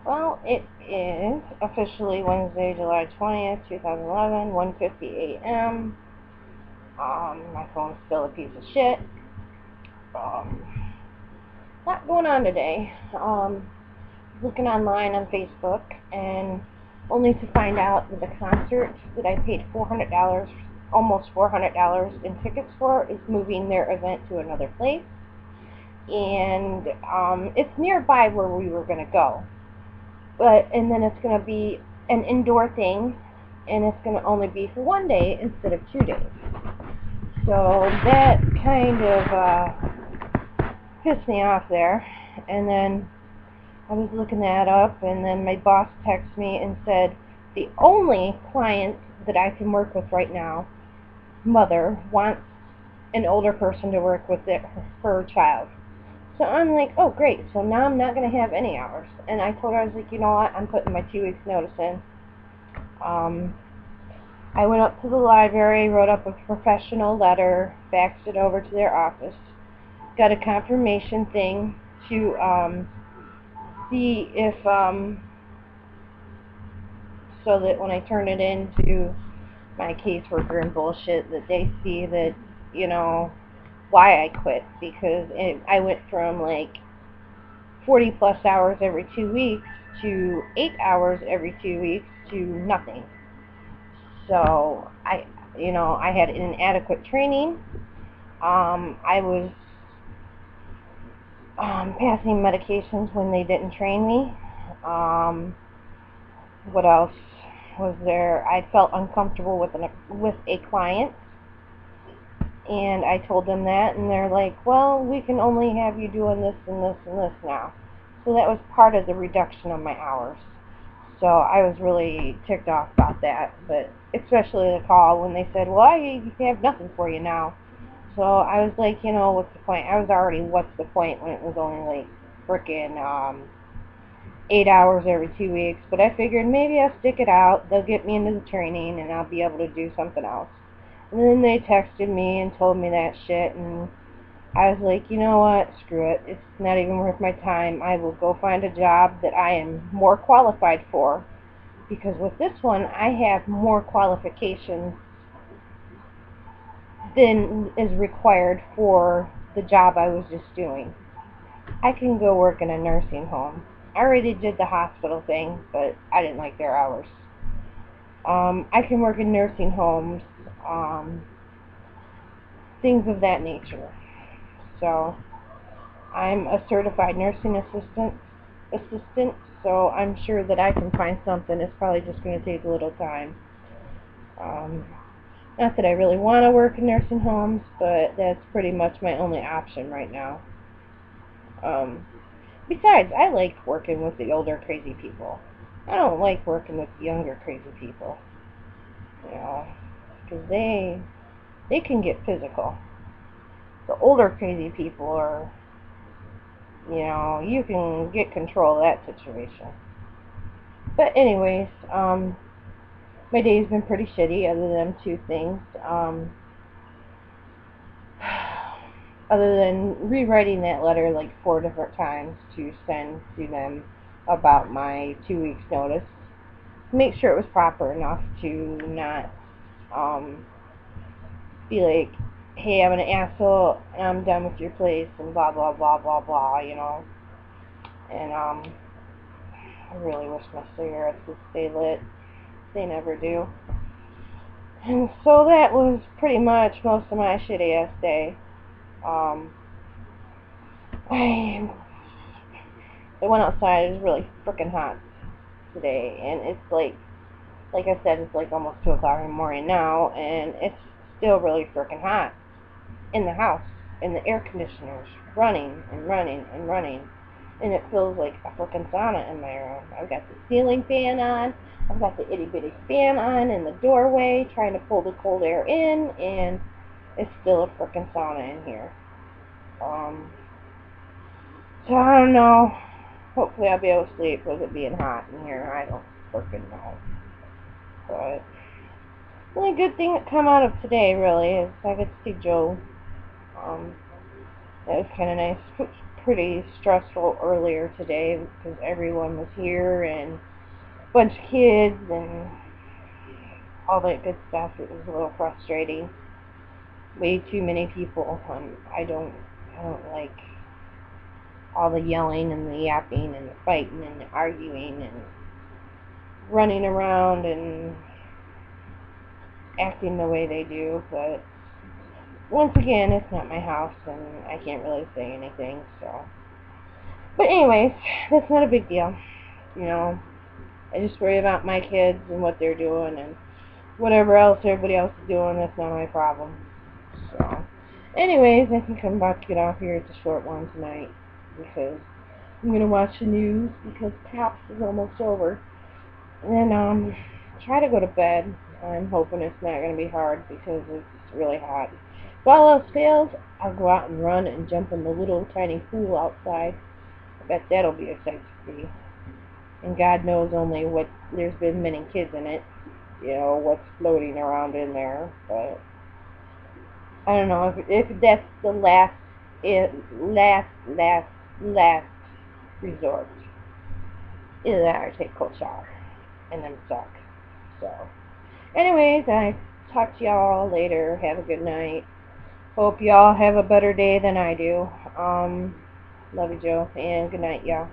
Well, it is officially Wednesday, July 20th, 2011, 1:50 a.m. My phone's still a piece of shit. Um, Lot going on today. Looking online on Facebook and only to find out that the concert that I paid $400, almost $400 in tickets for, is moving their event to another place. And it's nearby where we were going to go. And then it's going to be an indoor thing, and it's going to only be for one day instead of 2 days. So that kind of pissed me off there. And then I was looking that up, and then my boss texted me and said the only client that I can work with right now, mother, wants an older person to work with her child. So I'm like, oh great, so now I'm not going to have any hours. And I told her, I was like, you know what, I'm putting my 2 weeks notice in. Um, I went up to the library, wrote up a professional letter, faxed it over to their office, got a confirmation thing to see if, so that when I turn it into my caseworker and bullshit, that they see that, you know, why I quit. Because I went from like 40 plus hours every 2 weeks to 8 hours every 2 weeks to nothing. So I had inadequate training. I was passing medications when they didn't train me. Um, what else was there? I felt uncomfortable with a client, and I told them that, and they're like, "Well, we can only have you doing this and this and this now." So that was part of the reduction of my hours. So I was really ticked off about that, but especially the call when they said, "Well, I have nothing for you now." So I was like, what's the point? I was already, what's the point when it was only like frickin' 8 hours every 2 weeks. But I figured maybe I'll stick it out. They'll get me into the training and I'll be able to do something else. And then they texted me and told me that shit, and I was like, you know what? Screw it. It's not even worth my time. I will go find a job that I am more qualified for. Because with this one, I have more qualifications than is required for the job I was just doing. I can go work in a nursing home. I already did the hospital thing, but I didn't like their hours. I can work in nursing homes, um, things of that nature. So I'm a certified nursing assistant, so I'm sure that I can find something. It's probably just going to take a little time. Um, Not that I really want to work in nursing homes, but that's pretty much my only option right now. Um, Besides, I like working with the older crazy people. I don't like working with younger crazy people, you know, because they can get physical. The older crazy people are, you can get control of that situation. But anyways, my day's been pretty shitty other than two things. Other than rewriting that letter like 4 different times to send to them about my 2 weeks notice, make sure it was proper enough to not um, be like, hey, I'm an asshole, and I'm done with your place, and blah blah blah blah blah. And I really wish my cigarettes would stay lit. They never do. And so that was pretty much most of my shitty ass day. Um, I I went outside. It was really freaking hot today, and it's like I said, it's like almost 2 o'clock in the morning now, and it's still really freaking hot in the house, and the air conditioner's running and running and running, and it feels like a freaking sauna in my room. I've got the ceiling fan on, I've got the itty bitty fan on in the doorway, trying to pull the cold air in, and it's still a freaking sauna in here. Um, so I don't know. Hopefully I'll be able to sleep with it being hot in here. I don't freaking know. But the only good thing that come out of today really is I get to see Joe. Um, that was kind of nice. pretty stressful earlier today because everyone was here and a bunch of kids and all that good stuff. It was a little frustrating. Way too many people. I don't like all the yelling and the yapping and the fighting and the arguing and running around and acting the way they do. But once again, it's not my house and I can't really say anything. So, but anyways, that's not a big deal. You know, I just worry about my kids and what they're doing, and whatever else everybody else is doing, that's not my problem. So, anyways, I think I'm about to get off here. It's a short one tonight because I'm going to watch the news because PAPS is almost over. And try to go to bed. I'm hoping it's not going to be hard because it's really hot. If all else fails, I'll go out and run and jump in the little tiny pool outside. I bet that'll be a sight to see. And God knows only what, there's been many kids in it, you know, what's floating around in there. But I don't know if that's the last resort. Either that or take a cold shower and then suck. So, anyways, I talk to y'all later. Have a good night. Hope y'all have a better day than I do. Love you, Joe, and good night, y'all.